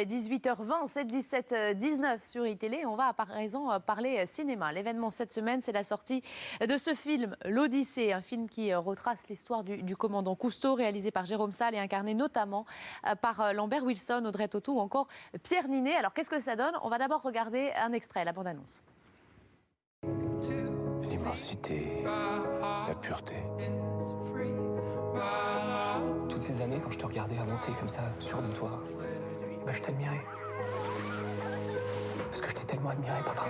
18h20, c'est 17h19 sur iTélé. On va à présent parler cinéma. L'événement cette semaine, c'est la sortie de ce film, L'Odyssée, un film qui retrace l'histoire du commandant Cousteau, réalisé par Jérôme Salle et incarné notamment par Lambert Wilson, Audrey Tautou ou encore Pierre Ninet. Alors qu'est-ce que ça donne? On va d'abord regarder un extrait, la bande-annonce. L'immensité, la pureté. Toutes ces années, quand je te regardais avancer comme ça, sûr de toi, je t'admirais. Parce que je t'ai tellement admiré, papa.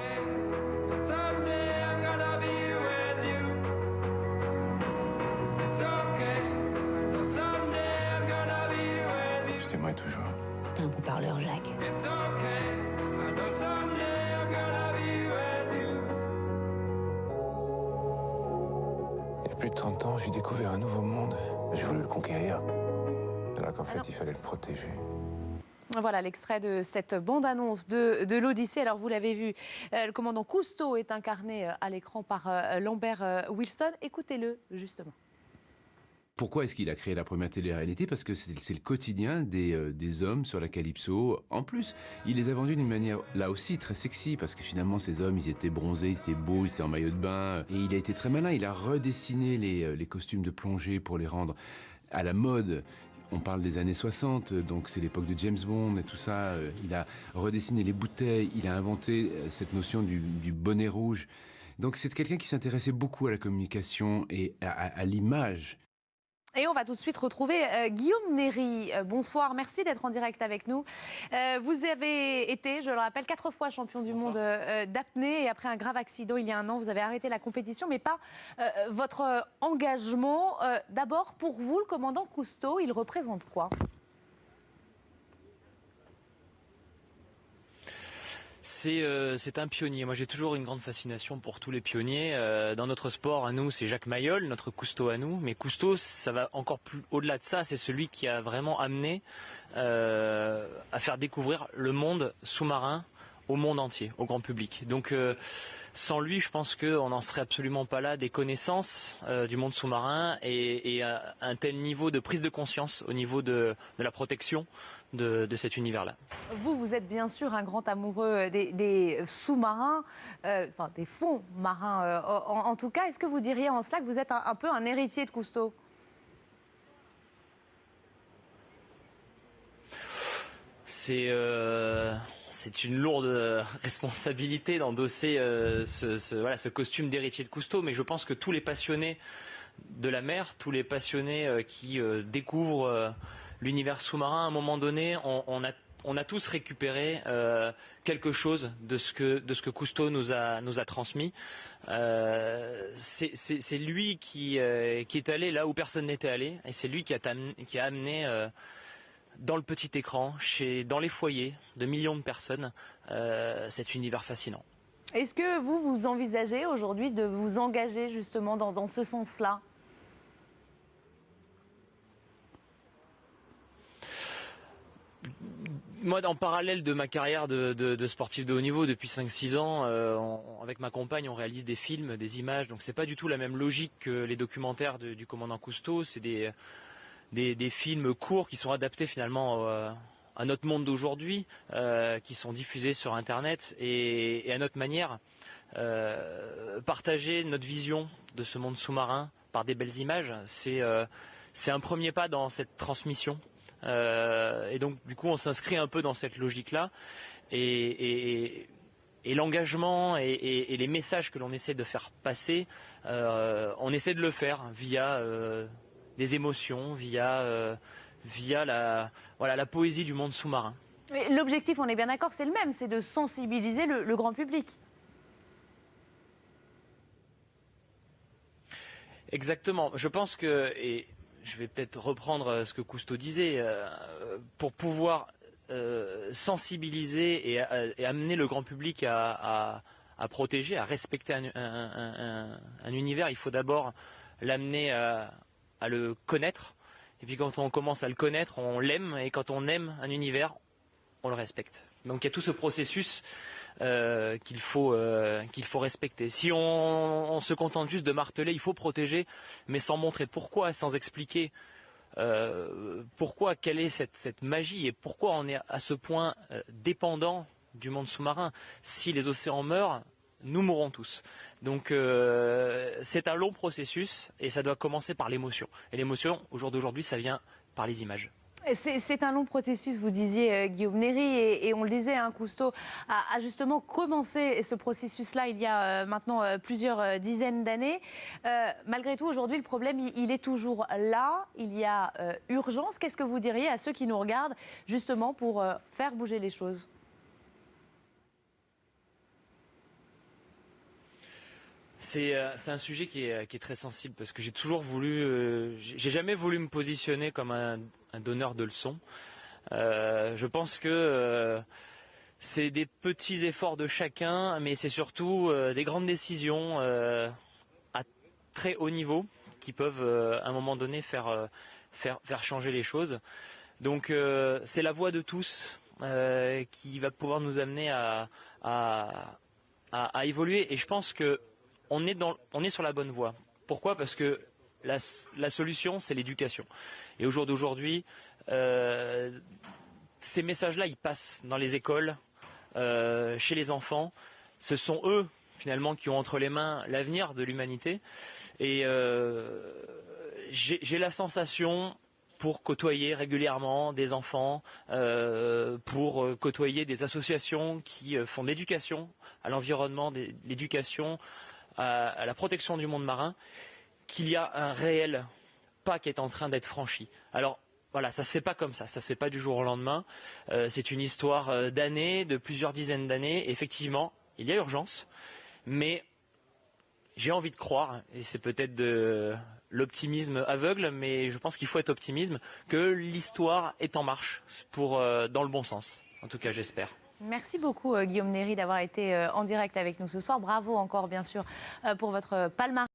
Je t'aimerai toujours. T'es un beau parleur, Jacques. Il y a plus de 30 ans, j'ai découvert un nouveau monde. J'ai voulu le conquérir. Alors qu'en fait, il fallait le protéger. Voilà l'extrait de cette bande-annonce de l'Odyssée. Alors vous l'avez vu, le commandant Cousteau est incarné à l'écran par Lambert Wilson. Écoutez-le justement. Pourquoi est-ce qu'il a créé la première télé-réalité? Parce que c'est le quotidien des hommes sur la Calypso. En plus, il les a vendus d'une manière, là aussi, très sexy, parce que finalement, ces hommes, ils étaient bronzés, ils étaient beaux, ils étaient en maillot de bain. Et il a été très malin, il a redessiné les costumes de plongée pour les rendre à la mode. On parle des années 60, donc c'est l'époque de James Bond et tout ça. Il a redessiné les bouteilles, il a inventé cette notion du bonnet rouge. Donc c'est quelqu'un qui s'intéressait beaucoup à la communication et à l'image. Et on va tout de suite retrouver Guillaume Néry. Bonsoir, merci d'être en direct avec nous. Vous avez été, je le rappelle, 4 fois champion du monde d'apnée. Et après un grave accident il y a un an, vous avez arrêté la compétition, mais pas votre engagement. D'abord, pour vous, le commandant Cousteau, il représente quoi ? C'est un pionnier. Moi, j'ai toujours une grande fascination pour tous les pionniers. Dans notre sport, à nous, c'est Jacques Mayol, notre Cousteau à nous. Mais Cousteau, ça va encore plus au-delà de ça. C'est celui qui a vraiment amené à faire découvrir le monde sous-marin au monde entier, au grand public. Donc, sans lui, je pense qu'on n'en serait absolument pas là, des connaissances du monde sous-marin et un tel niveau de prise de conscience au niveau de la protection de cet univers-là. Vous êtes bien sûr un grand amoureux des sous-marins, enfin des fonds marins en tout cas. Est-ce que vous diriez en cela que vous êtes un peu un héritier de Cousteau ? C'est une lourde responsabilité d'endosser ce costume d'héritier de Cousteau, mais je pense que tous les passionnés de la mer, tous les passionnés qui découvrent l'univers sous-marin, à un moment donné, on a tous récupéré quelque chose de ce que Cousteau nous a transmis. C'est lui qui est allé là où personne n'était allé, et c'est lui qui a amené dans le petit écran, dans les foyers de millions de personnes, cet univers fascinant. Est-ce que vous envisagez aujourd'hui de vous engager justement dans ce sens-là ? Moi, en parallèle de ma carrière de sportif de haut niveau depuis 5-6 ans, avec ma compagne, on réalise des films, des images. Donc c'est pas du tout la même logique que les documentaires du commandant Cousteau. C'est des films courts qui sont adaptés finalement à notre monde d'aujourd'hui, qui sont diffusés sur Internet et à notre manière. Partager notre vision de ce monde sous-marin par des belles images, c'est un premier pas dans cette transmission. Et donc du coup on s'inscrit un peu dans cette logique-là et l'engagement et les messages que l'on essaie de faire passer, on essaie de le faire via des émotions, via la poésie du monde sous-marin. L'objectif, on est bien d'accord, c'est le même, c'est de sensibiliser le grand public. Exactement. Je pense que, et je vais peut-être reprendre ce que Cousteau disait, pour pouvoir sensibiliser et amener le grand public à protéger, à respecter un univers, il faut d'abord l'amener à le connaître. Et puis quand on commence à le connaître, on l'aime. Et quand on aime un univers, on le respecte. Donc il y a tout ce processus qu'il faut respecter. Si on se contente juste de marteler, il faut protéger, mais sans montrer pourquoi, sans expliquer pourquoi, quelle est cette magie et pourquoi on est à ce point dépendant du monde sous-marin. Si les océans meurent, nous mourrons tous. Donc c'est un long processus et ça doit commencer par l'émotion. Et l'émotion, au jour d'aujourd'hui, ça vient par les images. C'est un long processus, vous disiez, Guillaume Néry, et on le disait, hein, Cousteau a justement commencé ce processus-là il y a maintenant plusieurs dizaines d'années. Malgré tout, aujourd'hui, le problème, il est toujours là. Il y a urgence. Qu'est-ce que vous diriez à ceux qui nous regardent, justement, pour faire bouger les choses ? C'est un sujet qui est très sensible parce que j'ai toujours voulu, j'ai jamais voulu me positionner comme un donneur de leçons. Je pense que c'est des petits efforts de chacun, mais c'est surtout des grandes décisions à très haut niveau qui peuvent à un moment donné faire changer les choses. Donc c'est la voix de tous qui va pouvoir nous amener à évoluer. Et je pense que on est sur la bonne voie. Pourquoi ? Parce que la solution, c'est l'éducation. Et au jour d'aujourd'hui, ces messages-là, ils passent dans les écoles, chez les enfants. Ce sont eux, finalement, qui ont entre les mains l'avenir de l'humanité. Et j'ai la sensation, pour côtoyer régulièrement des enfants, pour côtoyer des associations qui font de l'éducation à l'environnement, de l'éducation à la protection du monde marin, qu'il y a un réel pas qui est en train d'être franchi. Alors voilà, ça se fait pas comme ça se fait pas du jour au lendemain. C'est une histoire d'années, de plusieurs dizaines d'années. Effectivement, il y a urgence, mais j'ai envie de croire, et c'est peut-être de l'optimisme aveugle, mais je pense qu'il faut être optimiste, que l'histoire est en marche dans le bon sens. En tout cas, j'espère. Merci beaucoup, Guillaume Néry, d'avoir été en direct avec nous ce soir. Bravo encore, bien sûr, pour votre palmarès.